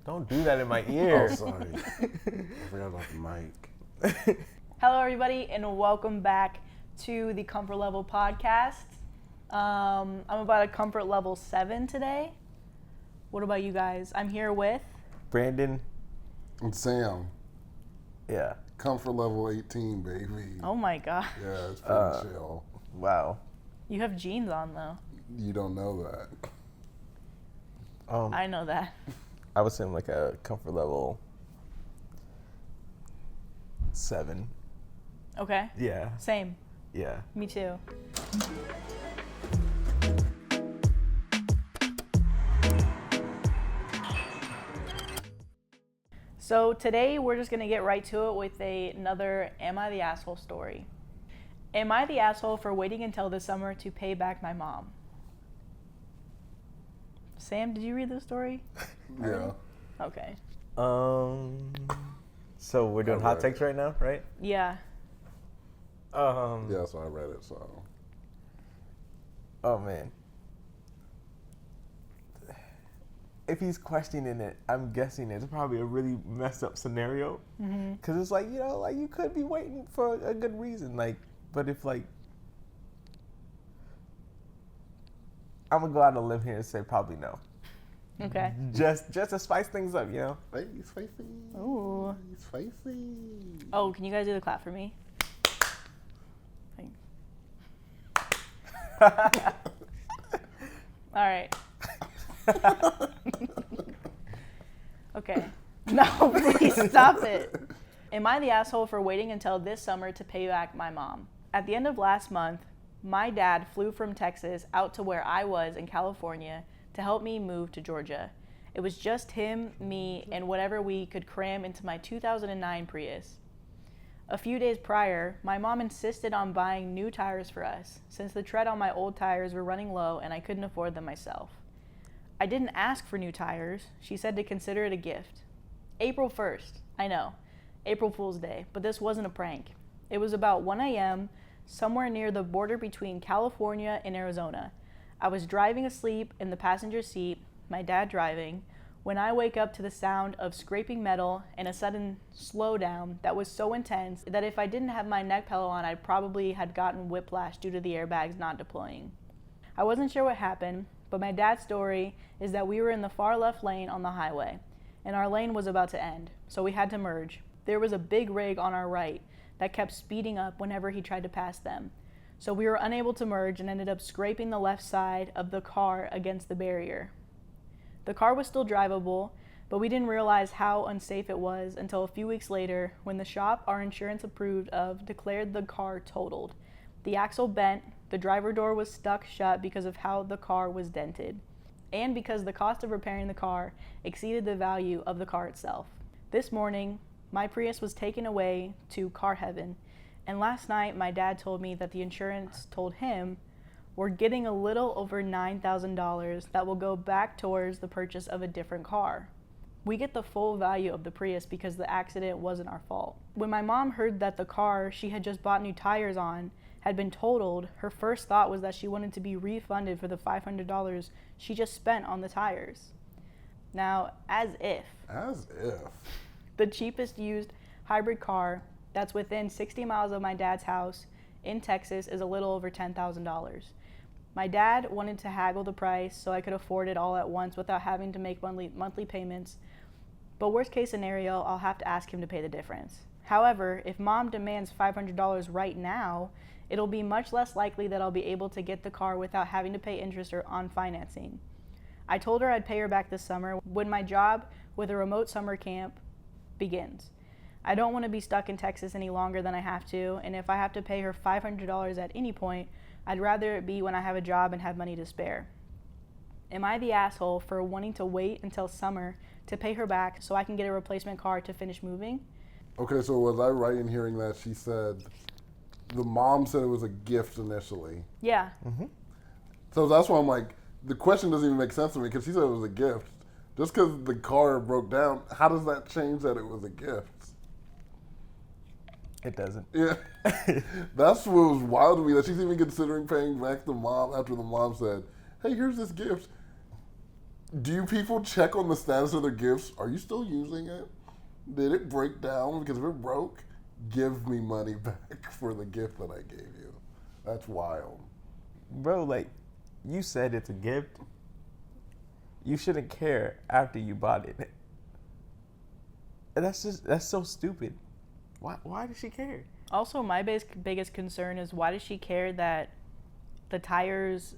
Don't do that in my ear. Oh, sorry. I forgot about the mic. Hello, everybody, and welcome back to the Comfort Level podcast. I'm about a comfort level 7 today. What about you guys? I'm here with Brandon. And Sam. Yeah. Comfort level 18, baby. Oh my god. Yeah, it's pretty chill. Wow. You have jeans on though. You don't know that. I know that. I was in like a comfort level 7. Okay. Yeah. Same. Yeah. Me too. So today we're just going to get right to it with another Am I the Asshole story. Am I the asshole for waiting until this summer to pay back my mom? Sam, did you read the story? Yeah. Okay. So we're doing hot takes right now, right? Yeah. Yeah, so I read it, so. Oh man. If he's questioning it, I'm guessing it's probably a really messed up scenario. Because it's like, like you could be waiting for a good reason. Like, but if like, I'm going to go out on a limb here and say probably no. Okay. Just to spice things up, Hey, spicy. Ooh. Spicy. Oh, can you guys do the clap for me? Thanks. All right. Okay. No, please stop it. Am I the asshole for waiting until this summer to pay back my mom? At the end of last month, my dad flew from Texas out to where I was in California to help me move to Georgia. It was just him, me, and whatever we could cram into my 2009 Prius. A few days prior, my mom insisted on buying new tires for us, since the tread on my old tires were running low and I couldn't afford them myself. I didn't ask for new tires. She said to consider it a gift. April 1st, I know, April Fool's Day, but this wasn't a prank. It was about 1 a.m., somewhere near the border between California and Arizona. I was driving asleep in the passenger seat, my dad driving, when I wake up to the sound of scraping metal and a sudden slowdown that was so intense that if I didn't have my neck pillow on, I probably had gotten whiplash due to the airbags not deploying. I wasn't sure what happened, but my dad's story is that we were in the far left lane on the highway, and our lane was about to end, so we had to merge. There was a big rig on our right that kept speeding up whenever he tried to pass them. So we were unable to merge and ended up scraping the left side of the car against the barrier. The car was still drivable, but we didn't realize how unsafe it was until a few weeks later when the shop our insurance approved of declared the car totaled. The axle bent, the driver door was stuck shut because of how the car was dented, and because the cost of repairing the car exceeded the value of the car itself. This morning, my Prius was taken away to car heaven, and last night my dad told me that the insurance told him we're getting a little over $9,000 that will go back towards the purchase of a different car. We get the full value of the Prius because the accident wasn't our fault. When my mom heard that the car she had just bought new tires on had been totaled, her first thought was that she wanted to be refunded for the $500 she just spent on the tires. Now, as if the cheapest used hybrid car that's within 60 miles of my dad's house in Texas is a little over $10,000. My dad wanted to haggle the price so I could afford it all at once without having to make monthly payments, but worst case scenario, I'll have to ask him to pay the difference. However, if mom demands $500 right now, it'll be much less likely that I'll be able to get the car without having to pay interest or on financing. I told her I'd pay her back this summer when my job with a remote summer camp begins. I don't want to be stuck in Texas any longer than I have to, and if I have to pay her $500 at any point, I'd rather it be when I have a job and have money to spare. Am I the asshole for wanting to wait until summer to pay her back so I can get a replacement car to finish moving? Okay, so was I right in hearing that she said the mom said it was a gift initially? Yeah. Mm-hmm. So that's why I'm like, the question doesn't even make sense to me because she said it was a gift. Just because the car broke down, how does that change that it was a gift? It doesn't. Yeah. That's what was wild to me, that she's even considering paying back the mom after the mom said, hey, here's this gift. Do people check on the status of their gifts? Are you still using it? Did it break down? Because if it broke, give me money back for the gift that I gave you. That's wild. Bro, like, you said it's a gift. You shouldn't care after you bought it. And that's so stupid. Why does she care? Also, my biggest concern is why does she care that the tires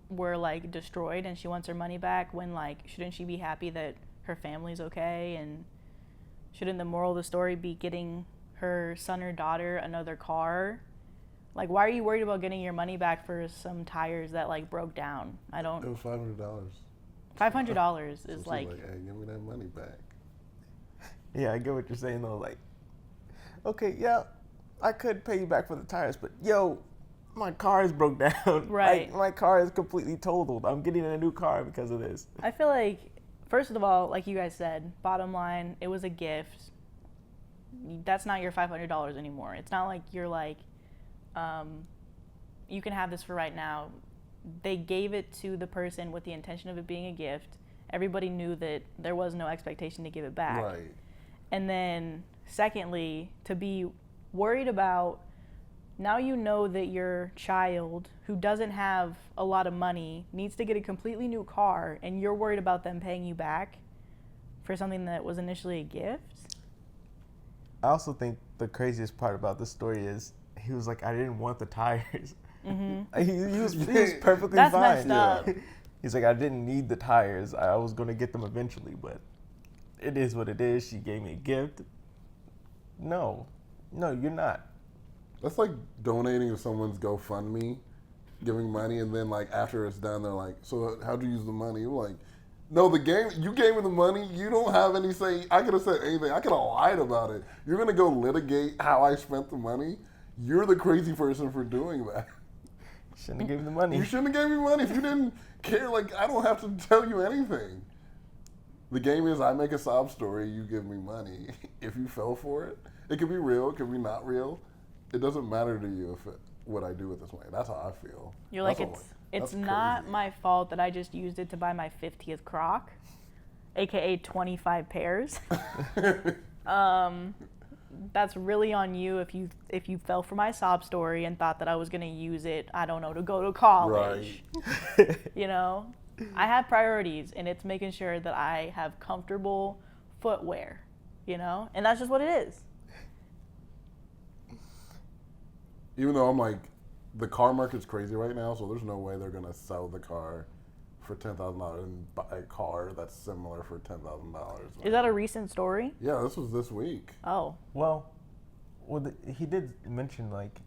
were like destroyed and she wants her money back when, like, shouldn't she be happy that her family's okay? And shouldn't the moral of the story be getting her son or daughter another car? Like, why are you worried about getting your money back for some tires that, like, broke down? It was $500. $500 is So like, hey, give me that money back. Yeah, I get what you're saying though. Like, okay, yeah, I could pay you back for the tires, but yo, my car is broke down. Right. Like, my car is completely totaled. I'm getting a new car because of this. I feel like, first of all, like you guys said, bottom line, it was a gift. That's not your $500 anymore. It's not like you're like, you can have this for right now. They gave it to the person with the intention of it being a gift. Everybody knew that there was no expectation to give it back. Right. And then, secondly, to be worried about, now you know that your child, who doesn't have a lot of money, needs to get a completely new car, and you're worried about them paying you back for something that was initially a gift? I also think the craziest part about this story is he was like, I didn't want the tires. Mm-hmm. he was perfectly That's fine. messed up. He's like, I didn't need the tires. I was going to get them eventually, but it is what it is. She gave me a gift. No, you're not. That's like donating to someone's GoFundMe, giving money, and then like after it's done, they're like, so how'd you use the money? You're like, no, you gave me the money. You don't have any say. I could have said anything. I could have lied about it. You're going to go litigate how I spent the money? You're the crazy person for doing that. Shouldn't have given the money. You shouldn't have gave me money. If you didn't care, like, I don't have to tell you anything. The game is I make a sob story, you give me money. If you fell for it, it could be real, it could be not real. It doesn't matter to you what I do with this money. That's how I feel. You're like, it's not crazy. my fault that I just used it to buy my 50th Croc, aka 25 pairs. That's really on you if you fell for my sob story and thought that I was gonna use it, I don't know, to go to college. Right. You know, I have priorities, and it's making sure that I have comfortable footwear. You know, and that's just what it is. Even though I'm like, the car market's crazy right now, so there's no way they're gonna sell the car for $10,000 and buy a car that's similar for $10,000. Is that a recent story? Yeah, this was this week. Oh. Well, he did mention like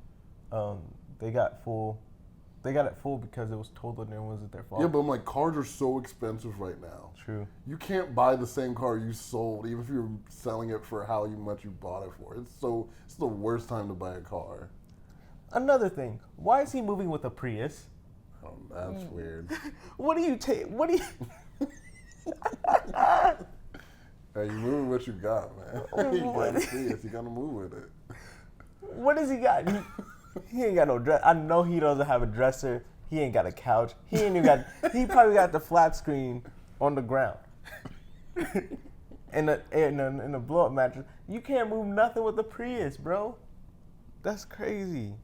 they got it full because it was totaled and it wasn't their fault. Yeah, but I'm like, cars are so expensive right now. True. You can't buy the same car you sold, even if you're selling it for how much you bought it for. It's the worst time to buy a car. Another thing, why is he moving with a Prius? Oh, that's weird. What do you take? What do you? Hey, you move with what you got, man. You gotta see it. You gotta move with it. What does he got? He ain't got no dress. I know he doesn't have a dresser. He ain't got a couch. He ain't even got. He probably got the flat screen on the ground. in a blow up mattress. You can't move nothing with a Prius, bro. That's crazy.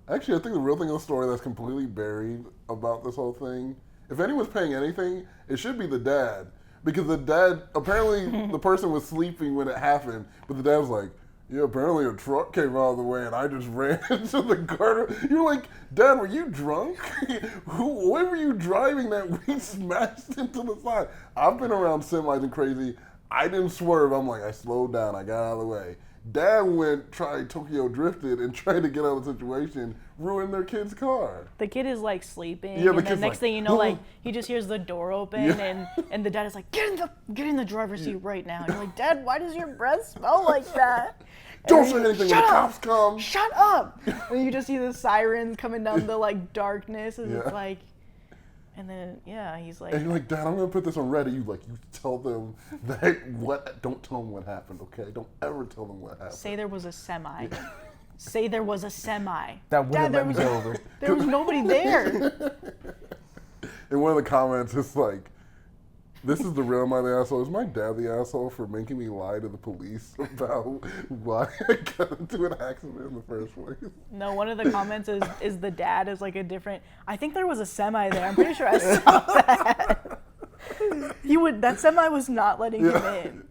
Actually, I think the real thing in the story that's completely buried about this whole thing, if anyone's paying anything, it should be the dad. Because the dad, apparently the person was sleeping when it happened, but the dad was like, yeah, apparently a truck came out of the way and I just ran into the guardrail. You're like, Dad, were you drunk? Where were you driving that we smashed into the side? I've been around semis and crazy. I didn't swerve. I'm like, I slowed down. I got out of the way. Dad tried Tokyo drifted and tried to get out of the situation, ruined their kid's car. The kid is like sleeping, Yeah, and then next thing you know, like "Ooh." he just hears the door open, and the dad is like, get in the driver's seat right now. And you're like, Dad, why does your breath smell like that? Don't say anything when the cops come. Shut up! And you just see the sirens coming down the like darkness, and it's Yeah. like, and then he's like, And you're like, Dad, I'm gonna put this on Reddit. You tell them that don't tell them what happened, okay? Don't ever tell them what happened. say there was a semi. Say there was a semi. That wouldn't Dad, let me go over. There was nobody there. In one of the comments, it's like, This is the real am I the asshole. Is my dad the asshole for making me lie to the police about why I got into an accident in the first place? No, one of the comments is the dad is like a different. I think there was a semi there. I'm pretty sure I saw that. That semi was not letting him in.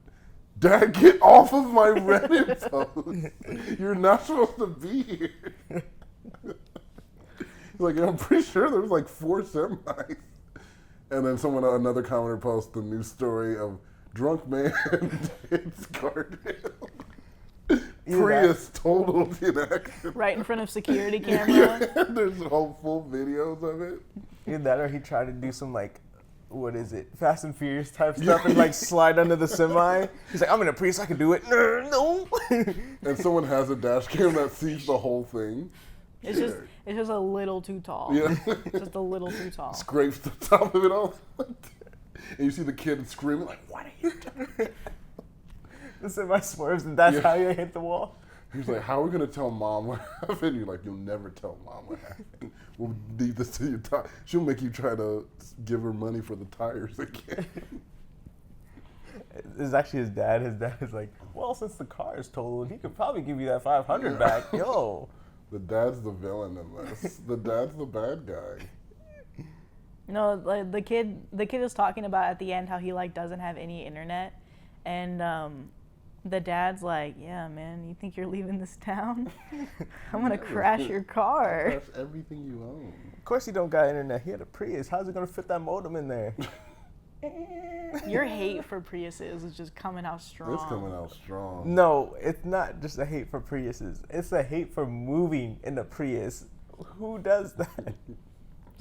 Dad, get off of my Reddit post. You're not supposed to be here. He's like, I'm pretty sure there was like 4 semis. And then another commenter posts the news story of drunk man hits guardrail. Prius totaled in accident. Right in front of security camera. Yeah, there's whole full videos of it. Either that or he tried to do some like, what is it, Fast and Furious type stuff and like slide under the semi. He's like, I'm in a Prius, I can do it. No. And someone has a dash cam that sees the whole thing. It's just a little too tall. Yeah. Just a little too tall. Scrapes the top of it all. And you see the kid screaming like, what are you doing? The semi swerves and that's how you hit the wall. He's like, how are we going to tell mom what happened? You're like, you'll never tell mom what happened. We'll leave this to your tire. She'll make you try to give her money for the tires again. It's actually his dad. His dad is like, well, since the car is totaled, he could probably give you that $500 back. Yo. The dad's the villain in this. The dad's the bad guy. No, like the kid is talking about at the end how he like doesn't have any internet, and the dad's like, yeah, man, you think you're leaving this town? I'm gonna crash your car. Crash everything you own. Of course he don't got internet. He had a Prius. How's it gonna fit that modem in there? Your hate for Priuses is just coming out strong. It's coming out strong. No, it's not just a hate for Priuses. It's a hate for moving in a Prius. Who does that?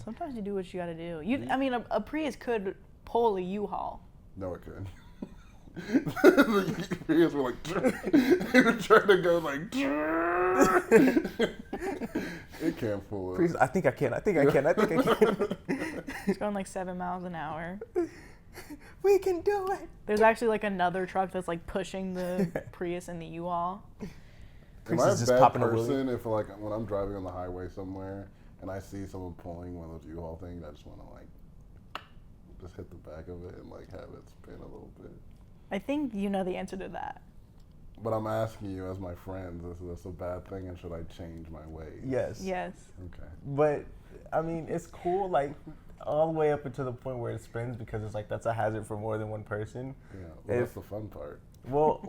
Sometimes you do what you gotta do. I mean, a Prius could pull a U-Haul. No, it couldn't. The Prius were like, they were trying to go like, it can't pull it. Prius, I think I can. It's going like 7 miles an hour. We can do it. There's actually like another truck that's like pushing the Prius and the U-Haul. Am I a bad person if like when I'm driving on the highway somewhere and I see someone pulling one of those U-Haul things, I just want to like just hit the back of it and like have it spin a little bit? I think you know the answer to that. But I'm asking you as my friend, is this a bad thing and should I change my ways? Yes. Yes. Okay. But I mean, it's cool like all the way up until the point where it spins because it's like that's a hazard for more than one person. Yeah, well, that's the fun part. Well,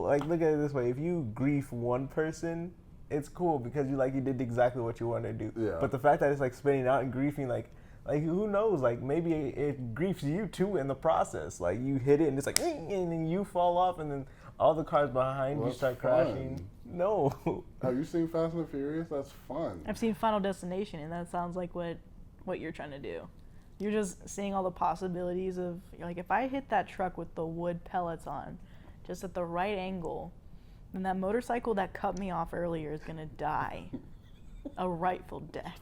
like look at it this way: if you grief one person, it's cool because you did exactly what you wanted to do. Yeah. But the fact that it's like spinning out and griefing, like who knows? Like maybe it griefs you too in the process. Like you hit it and it's like, and then you fall off, and then all the cars behind you start crashing. No. Have you seen Fast and the Furious? That's fun. I've seen Final Destination, and that sounds like what you're trying to do. You're just seeing all the possibilities of, like, if I hit that truck with the wood pellets on, just at the right angle, then that motorcycle that cut me off earlier is going to die a rightful death.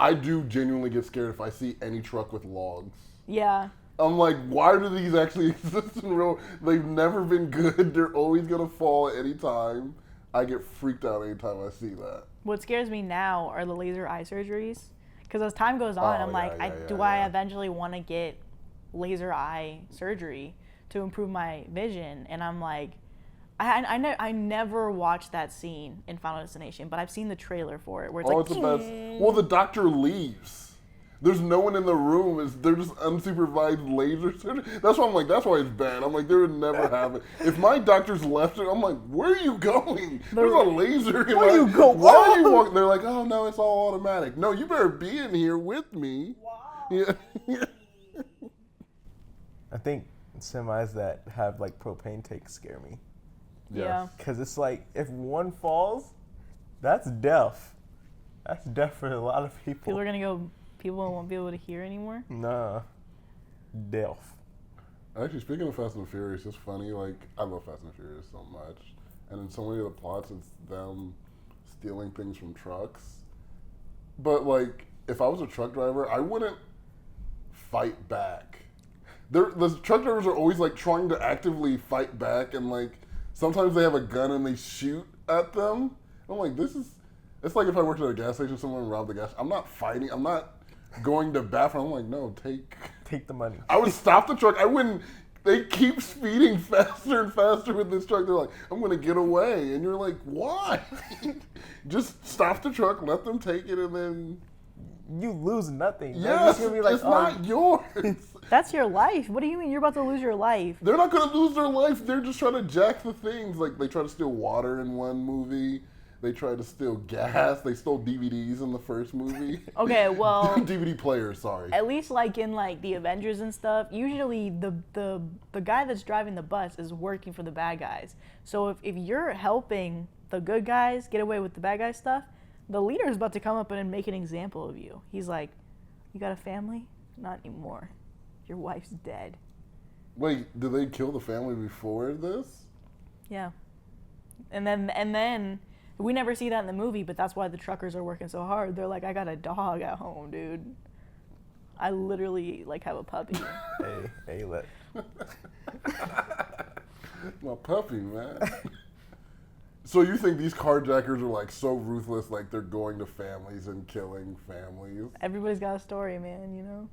I do genuinely get scared if I see any truck with logs. Yeah. I'm like, why do these actually exist in real? They've never been good. They're always going to fall at any time. I get freaked out anytime I see that. What scares me now are the laser eye surgeries. Because as time goes on, I'm like, do I eventually want to get laser eye surgery to improve my vision? And I'm like, I never watched that scene in Final Destination, but I've seen the trailer for it where it's it's the best. Well, the doctor leaves. There's no one in the room. They're just unsupervised laser surgery. That's why I'm like, that's why it's bad. I'm like, they would never have it. If my doctor's left it, I'm like, where are you going? There's a laser. Where you go? Why are you walking? They're like, oh no, it's all automatic. No, you better be in here with me. Wow. Yeah. I think semis that have like propane tanks scare me. Yeah. Because it's like, if one falls, that's death. That's death for a lot of people. People won't be able to hear anymore? Nah. Death. Actually, speaking of Fast and the Furious, it's funny, like, I love Fast and the Furious so much. And in so many of the plots, it's them stealing things from trucks. But, like, if I was a truck driver, I wouldn't fight back. The truck drivers are always, like, trying to actively fight back, and, like, sometimes they have a gun and they shoot at them. I'm like, it's like if I worked at a gas station, someone robbed the gas. I'm not fighting. I'm not going to bathroom. I'm like, no, Take the money. I would stop the truck. I wouldn't. They keep speeding faster and faster with this truck. They're like, I'm going to get away. And you're like, why? Just stop the truck, let them take it, and then... You lose nothing. Yes, You're gonna be like, it's not yours. That's your life. What do you mean you're about to lose your life? They're not going to lose their life. They're just trying to jack the things. Like, they try to steal water in one movie. They tried to steal gas. They stole DVDs in the first movie. Okay, well... DVD players, sorry. At least like in like the Avengers and stuff, usually the guy that's driving the bus is working for the bad guys. So if you're helping the good guys get away with the bad guy stuff, the leader is about to come up and make an example of you. He's like, you got a family? Not anymore. Your wife's dead. Wait, did they kill the family before this? Yeah. And then we never see that in the movie, but that's why the truckers are working so hard. They're like, I got a dog at home, dude. I literally like have a puppy. hey, let. My puppy, man. So you think these carjackers are like so ruthless, like they're going to families and killing families? Everybody's got a story, man, you know?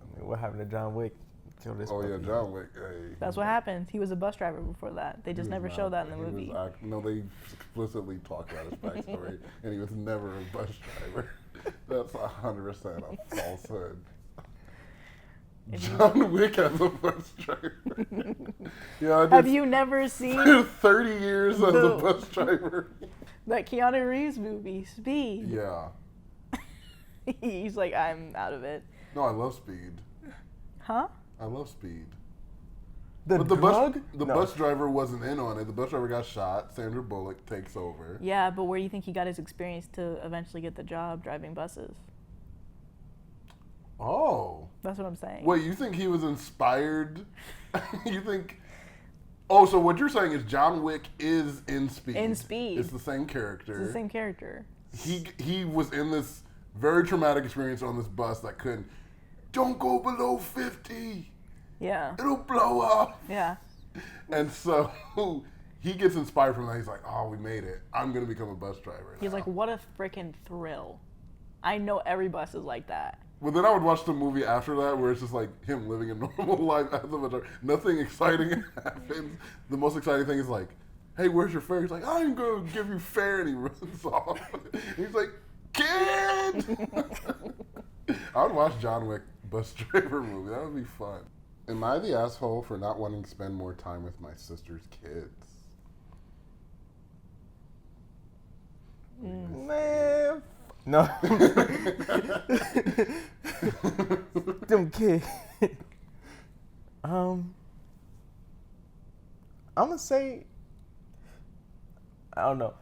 I mean, what happened to John Wick? Killed his Oh puppy. yeah, John Wick. Hey. That's what happened. He was a bus driver before that. They just never showed that in the movie. No, they explicitly talk about his backstory, and he was never a bus driver. That's 100% a falsehood. John Wick as a bus driver. Yeah, I did. Have you never seen 30 years as a bus driver? that Keanu Reeves movie, Speed? Yeah. He's like, I'm out of it. No, I love Speed. Huh? I love Speed. The But drug? the No. bus driver wasn't in on it. The bus driver got shot. Sandra Bullock takes over. Yeah, but where do you think he got his experience to eventually get the job driving buses? Oh. That's what I'm saying. Wait, you think he was inspired? You think... Oh, so what you're saying is John Wick is in Speed. In Speed. It's the same character. It's the same character. He was in this very traumatic experience on this bus that couldn't... Don't go below 50. Yeah. It'll blow up. Yeah. And so he gets inspired from that. He's like, oh, we made it. I'm going to become a bus driver He's now. like, what a freaking thrill. I know every bus is like that. Well, then I would watch the movie after that where it's just like him living a normal life as a bus driver. Nothing exciting happens. The most exciting thing is like, hey, where's your fare? He's like, I'm going to give you fare. And he runs off. He's like, kid! I would watch John Wick bus driver movie. That would be fun. Am I the asshole for not wanting to spend more time with my sister's kids? Man. No. Them kids. I'm gonna say, I don't know.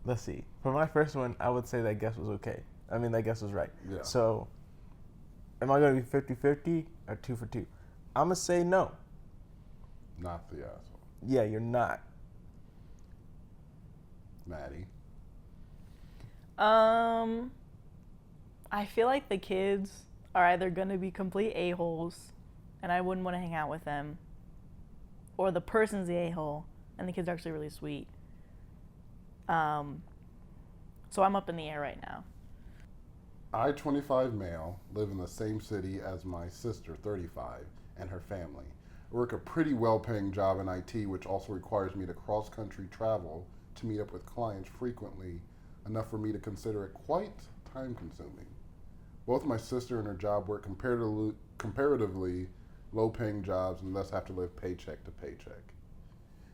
Let's see. For my first one, I would say that guess was okay. I mean, that guess was right. Yeah. So, am I going to be 50-50 or 2 for 2? I'm going to say no. Not the asshole. Yeah, you're not. Maddie. I feel like the kids are either going to be complete a-holes and I wouldn't want to hang out with them, or the person's the a-hole and the kids are actually really sweet. So I'm up in the air right now. I, 25 male, live in the same city as my sister, 35, and her family. I work a pretty well-paying job in IT, which also requires me to cross-country travel to meet up with clients frequently, enough for me to consider it quite time-consuming. Both my sister and her job work comparatively low-paying jobs and thus have to live paycheck to paycheck.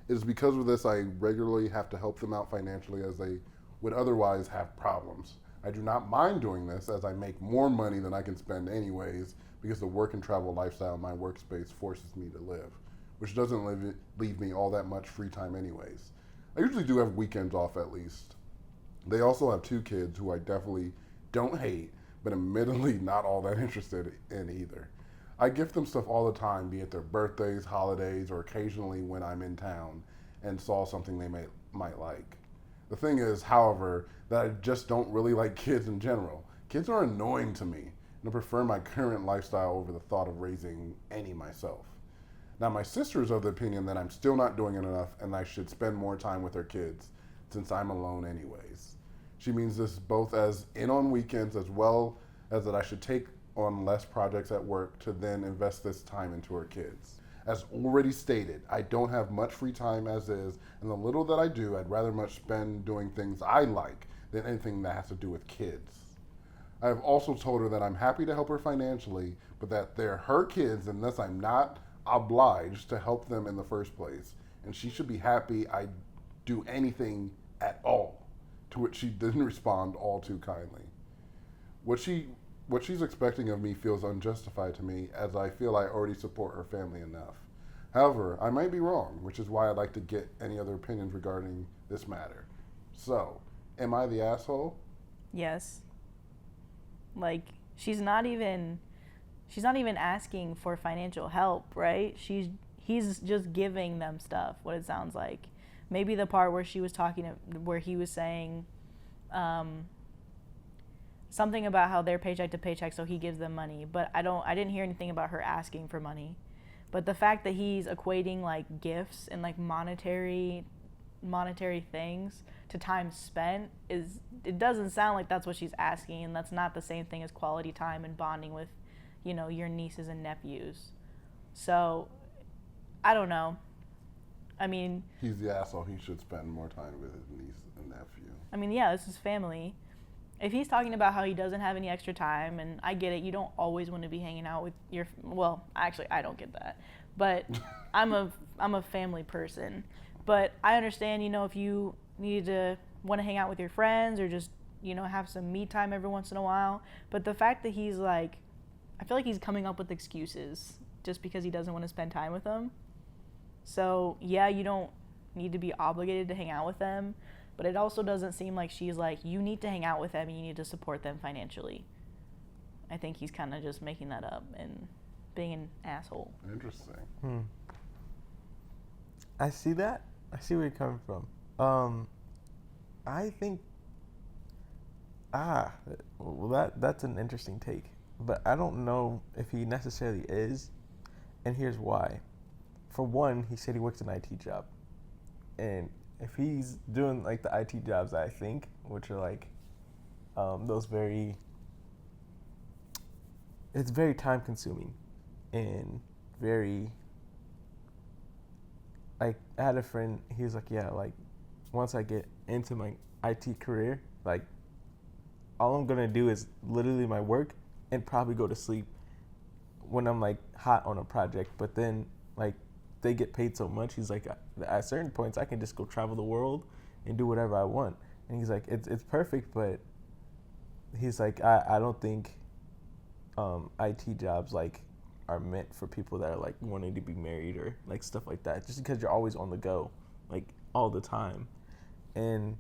It is because of this I regularly have to help them out financially as they would otherwise have problems. I do not mind doing this as I make more money than I can spend anyways because the work and travel lifestyle in my workspace forces me to live, which doesn't leave me all that much free time anyways. I usually do have weekends off at least. They also have 2 kids who I definitely don't hate, but admittedly not all that interested in either. I gift them stuff all the time, be it their birthdays, holidays, or occasionally when I'm in town and saw something they might like. The thing is, however, that I just don't really like kids in general. Kids are annoying to me, and I prefer my current lifestyle over the thought of raising any myself. Now, my sister is of the opinion that I'm still not doing it enough and I should spend more time with her kids, since I'm alone anyways. She means this both as in on weekends as well as that I should take on less projects at work to then invest this time into her kids. As already stated, I don't have much free time as is, and the little that I do, I'd rather much spend doing things I like than anything that has to do with kids. I have also told her that I'm happy to help her financially, but that they're her kids and thus I'm not obliged to help them in the first place, and she should be happy I do anything at all, to which she didn't respond all too kindly. What she's expecting of me feels unjustified to me, as I feel I already support her family enough. However, I might be wrong, which is why I'd like to get any other opinions regarding this matter. So, am I the asshole? Yes. Like, she's not even asking for financial help, right? He's just giving them stuff, what it sounds like. Maybe the part where he was saying something about how they're paycheck to paycheck, so he gives them money. But I didn't hear anything about her asking for money. But the fact that he's equating like gifts and like monetary things to time spent it doesn't sound like that's what she's asking, and that's not the same thing as quality time and bonding with, your nieces and nephews. So, I don't know. I mean, he's the asshole. He should spend more time with his niece and nephew. I mean, yeah, this is family. If he's talking about how he doesn't have any extra time, and I get it, you don't always want to be hanging out with actually, I don't get that. But I'm a family person. But I understand, if you need to want to hang out with your friends or just, have some me time every once in a while. But the fact that he's like, I feel like he's coming up with excuses just because he doesn't want to spend time with them. So, yeah, you don't need to be obligated to hang out with them. But it also doesn't seem like she's like, you need to hang out with them and you need to support them financially. I think he's kind of just making that up and being an asshole. Interesting. I see that. I see where you're coming from. I think, that's an interesting take. But I don't know if he necessarily is, and here's why. For one, he said he works an IT job. And if he's doing like the IT jobs, I think, which are like those it's very time consuming and very, like, I had a friend, he was like, yeah, like, once I get into my IT career, like, all I'm gonna do is literally my work and probably go to sleep when I'm like hot on a project. But then, like, they get paid so much, he's like, at certain points I can just go travel the world and do whatever I want. And he's like, it's perfect, but he's like, I don't think IT jobs like are meant for people that are like wanting to be married or like stuff like that, just because you're always on the go, like all the time, and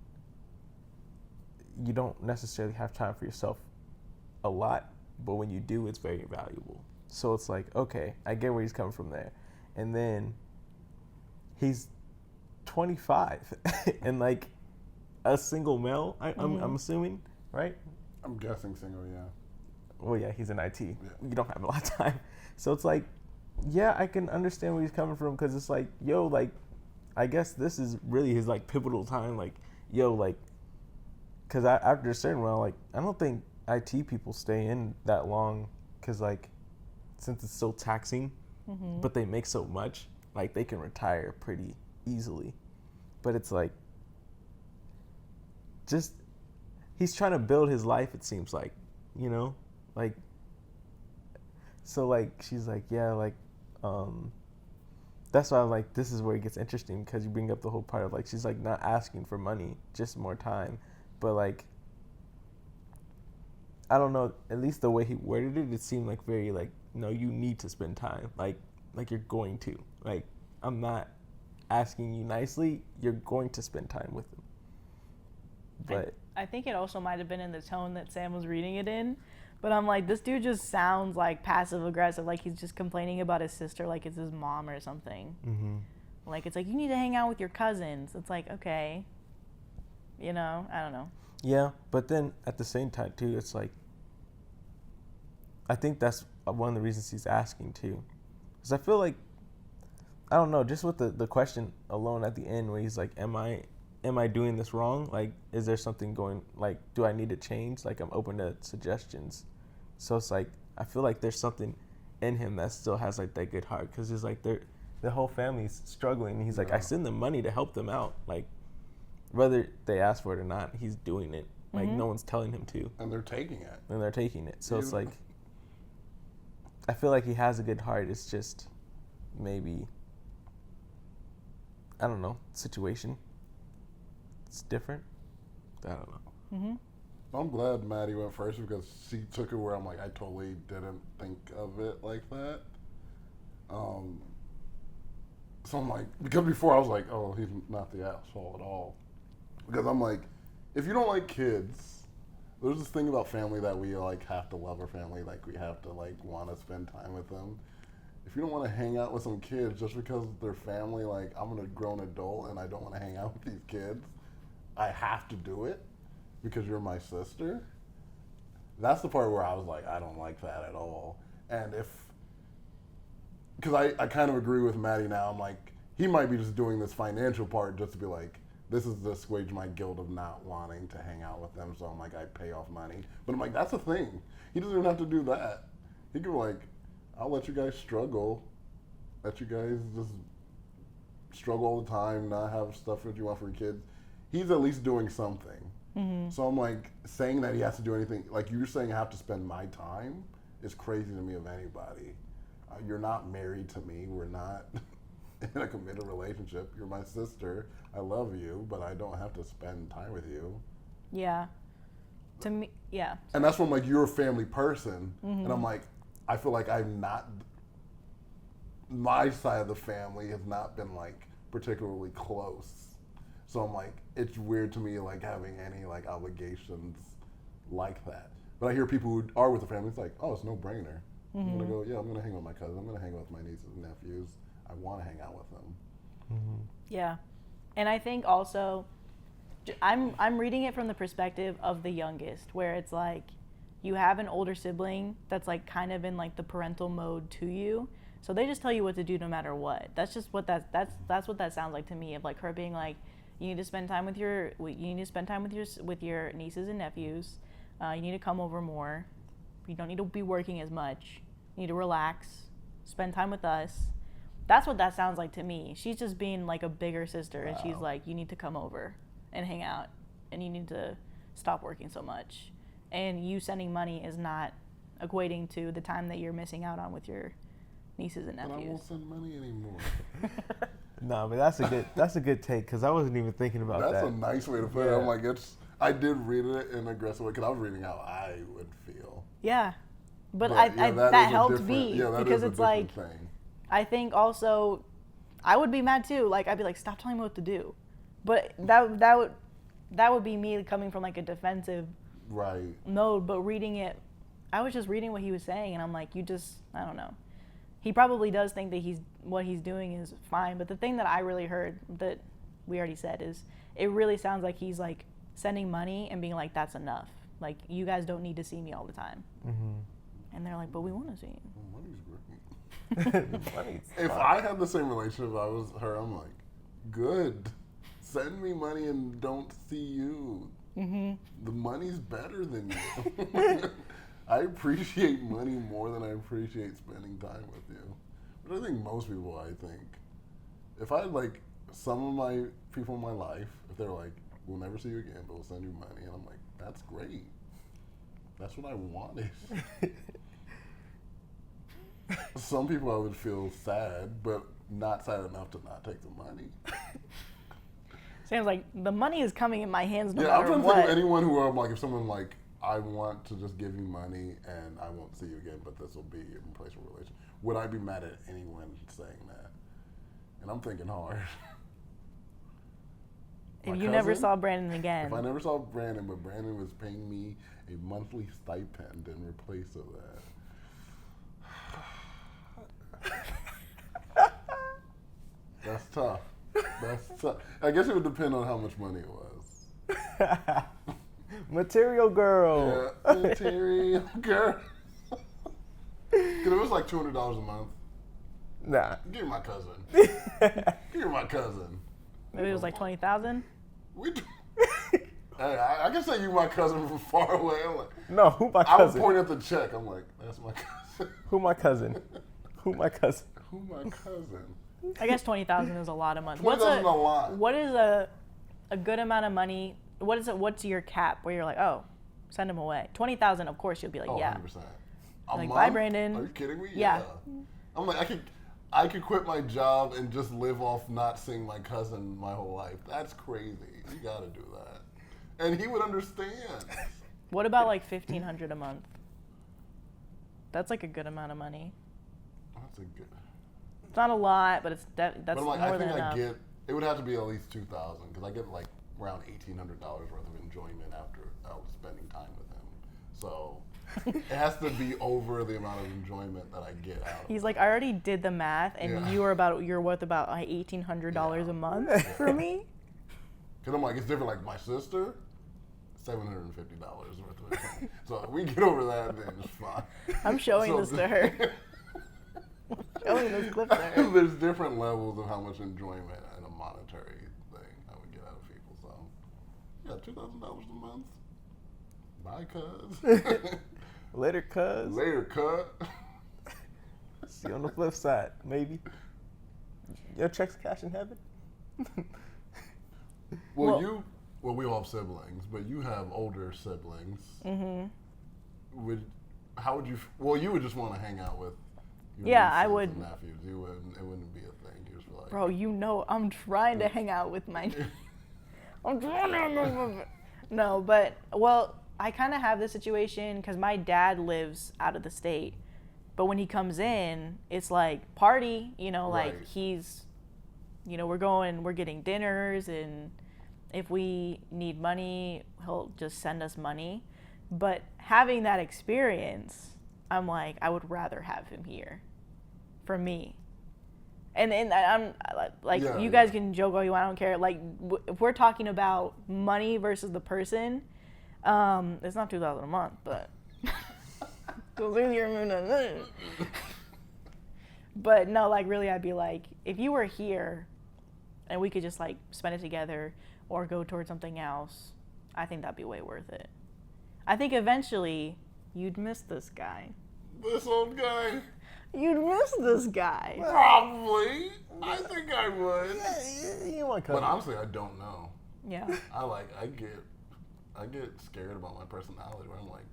you don't necessarily have time for yourself a lot, but when you do, it's very valuable. So it's like, okay, I get where he's coming from there. And then he's 25 and like a single male, I'm assuming, right? I'm guessing single, yeah. Well, yeah, he's in IT. Yeah. You don't have a lot of time. So it's like, yeah, I can understand where he's coming from, because it's like, yo, like, I guess this is really his like pivotal time. Like, yo, like, because after a certain while, like, I don't think IT people stay in that long, because like, since it's so taxing, but they make so much, like, they can retire pretty easily. But it's like, just, he's trying to build his life, it seems like, like, so like, she's like, yeah, like, that's why I'm like, this is where it gets interesting, because you bring up the whole part of like, she's like not asking for money, just more time. But like, I don't know, at least the way he worded it, it seemed like very like, no, you need to spend time, like you're going to, like, I'm not asking you nicely, you're going to spend time with him. But I think it also might have been in the tone that Sam was reading it in, but I'm like, this dude just sounds like passive aggressive, like he's just complaining about his sister like it's his mom or something. Like, it's like, you need to hang out with your cousins. It's like, okay, I don't know. Yeah, but then at the same time too, it's like, I think that's one of the reasons he's asking too, because I feel like, I don't know, just with the question alone at the end where he's like, am I doing this wrong? Like, is there something going, like, do I need to change? Like, I'm open to suggestions. So it's like, I feel like there's something in him that still has like that good heart, because it's like the whole family's struggling, and he's like, I send them money to help them out, like whether they ask for it or not, he's doing it. Like no one's telling him to, And they're taking it. So it's like, I feel like he has a good heart. It's just maybe, I don't know, situation. It's different. I don't know. I'm glad Maddie went first, because she took it where I'm like, I totally didn't think of it like that. So I'm like, because before I was like, oh, he's not the asshole at all. Because I'm like, if you don't like kids, there's this thing about family that we like have to love our family, like we have to like want to spend time with them. If you don't want to hang out with some kids just because they're family, like I'm a grown adult and I don't want to hang out with these kids, I have to do it because you're my sister. That's the part where I was like, I don't like that at all. And because I kind of agree with Maddie now, I'm like, he might be just doing this financial part just to be like, this is to assuage my guilt of not wanting to hang out with them, so I'm like, I pay off money. But I'm like, that's a thing. He doesn't even have to do that. He could be like, I'll let you guys struggle. Let you guys just struggle all the time, not have stuff that you want for your kids. He's at least doing something. So I'm like, saying that he has to do anything, like you're saying I have to spend my time is crazy to me of anybody. You're not married to me. We're not in a committed relationship. You're my sister. I love you, but I don't have to spend time with you. Yeah. To me, yeah. And that's when I'm like, you're a family person. And I'm like, I feel like I'm not, my side of the family has not been like particularly close. So I'm like, it's weird to me like having any like obligations like that. But I hear people who are with the family, it's like, oh, it's no brainer. I'm gonna go, yeah, I'm gonna hang with my cousin. I'm gonna hang with my nieces and nephews. I want to hang out with them. Yeah. And I think also, I'm reading it from the perspective of the youngest, where it's like, you have an older sibling that's like kind of in like the parental mode to you. So they just tell you what to do no matter what. That's just what that's what that sounds like to me, of like her being like, you need to spend time with your nieces and nephews. You need to come over more. You don't need to be working as much. You need to relax, spend time with us. That's what that sounds like to me. She's just being like a bigger sister, and she's like, you need to come over and hang out, and you need to stop working so much. And you sending money is not equating to the time that you're missing out on with your nieces and nephews. But I won't send money anymore. No, but that's a good take, because I wasn't even thinking about that. That's a nice way to put it. I'm like, I did read it in an aggressive way, because I was reading how I would feel. Yeah. But that helped me, because it's like, thing. I think also, I would be mad too. Like, I'd be like, stop telling me what to do. But that would be me coming from like a defensive mode. But reading it, I was just reading what he was saying, and I'm like, I don't know. He probably does think that what he's doing is fine. But the thing that I really heard that we already said is, it really sounds like he's like sending money and being like, that's enough. Like, you guys don't need to see me all the time. And they're like, but we want to see you. Money's great. If I had the same relationship I was her, I'm like, good. Send me money and don't see you. The money's better than you. I appreciate money more than I appreciate spending time with you. But I think most people, if I had like some of my people in my life, if they're like, we'll never see you again, but we'll send you money, and I'm like, that's great. That's what I wanted. Some people I would feel sad, but not sad enough to not take the money. Sounds like the money is coming in my hands no I'm matter trying to what. think of anyone who I'm like, if someone like, I want to just give you money and I won't see you again, but this will be a replaceable relation. Would I be mad at anyone saying that? And I'm thinking hard. If you never saw Brandon again. If I never saw Brandon, but Brandon was paying me a monthly stipend in replace of that. That's tough. I guess it would depend on how much money it was. Material girl. Yeah, material girl. Because it was like $200 a month. Nah. Give me my cousin. Give me my cousin. Maybe it was like 20,000. Hey, I can say you my cousin from far away. I'm like, No, who my I would cousin? point at the check. I'm like, that's my cousin. Who my cousin? Who my cousin? Who my cousin? I guess 20,000 is a lot of money. 20,000 is a lot. What is a good amount of money? What is it? What's your cap where you're like, oh, send him away? 20,000, of course you'll be like, Oh, yeah. 100%. Like, month? bye, Brandon. Are you kidding me? Yeah. I'm like, I could quit my job and just live off not seeing my cousin my whole life. That's crazy. You gotta do that. And he would understand. What about like 1,500 a month? That's like a good amount of money. That's a good. It's not a lot, but that's But I'm like, more I than think enough. it would have to be at least 2,000 because I get like around $1,800 worth of enjoyment after out spending time with him. So it has to be over the amount of enjoyment that I get out of He's it. like, I already did the math, and Yeah. you're worth about like $1,800 a month for me. Because I'm like, it's different. Like my sister, $750 worth of it. So if we get over that, then it's fine. I'm showing So this to her. Showing this clip to her. There's different levels of how much enjoyment and a monetary thing I would get out of people. So yeah, $2,000 a month. Bye, cuz. Later, cuz. Later, cut. See you on the flip side, maybe. Your checks cash in heaven? Well, we all have siblings, but you have older siblings. Mm-hmm. How would you? Well, you would just want to hang out with. Your Yeah, I nieces would. And nephews. You wouldn't. It wouldn't be a thing. You just be like, Bro, you know I'm trying to hang out with my. I'm trying to hang out with. No, but well, I kind of have this situation because my dad lives out of the state, but when he comes in, it's like party. You know, like Right. he's, you know, we're getting dinners, and if we need money, he'll just send us money. But having that experience, I'm like, I would rather have him here, for me. And I'm like, Yeah, you guys yeah. can joke all you want, I don't care. Like, if we're talking about money versus the person, it's not $2,000 a month, but but no, like really, I'd be like, if you were here, and we could just like spend it together or go towards something else, I think that'd be way worth it. I think eventually you'd miss this guy. this old guy. You'd miss this guy. Probably. I think I would. You want But cousin. honestly, I don't know. Yeah. I get scared about my personality. Where I'm like,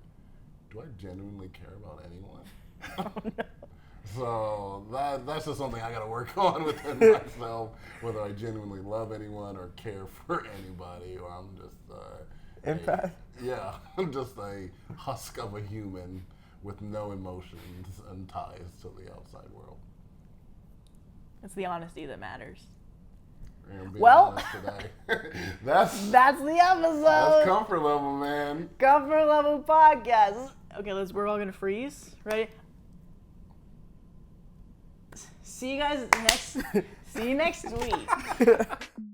do I genuinely care about anyone? Oh, no. So that's just something I got to work on within myself, whether I genuinely love anyone or care for anybody, or I'm just Empath? I'm just a husk of a human with no emotions and ties to the outside world. It's the honesty that matters. And being Well- honest today. that's That's the episode. that's comfort level, man. Comfort level podcast. Okay, we're all gonna freeze. Ready? See you guys next week.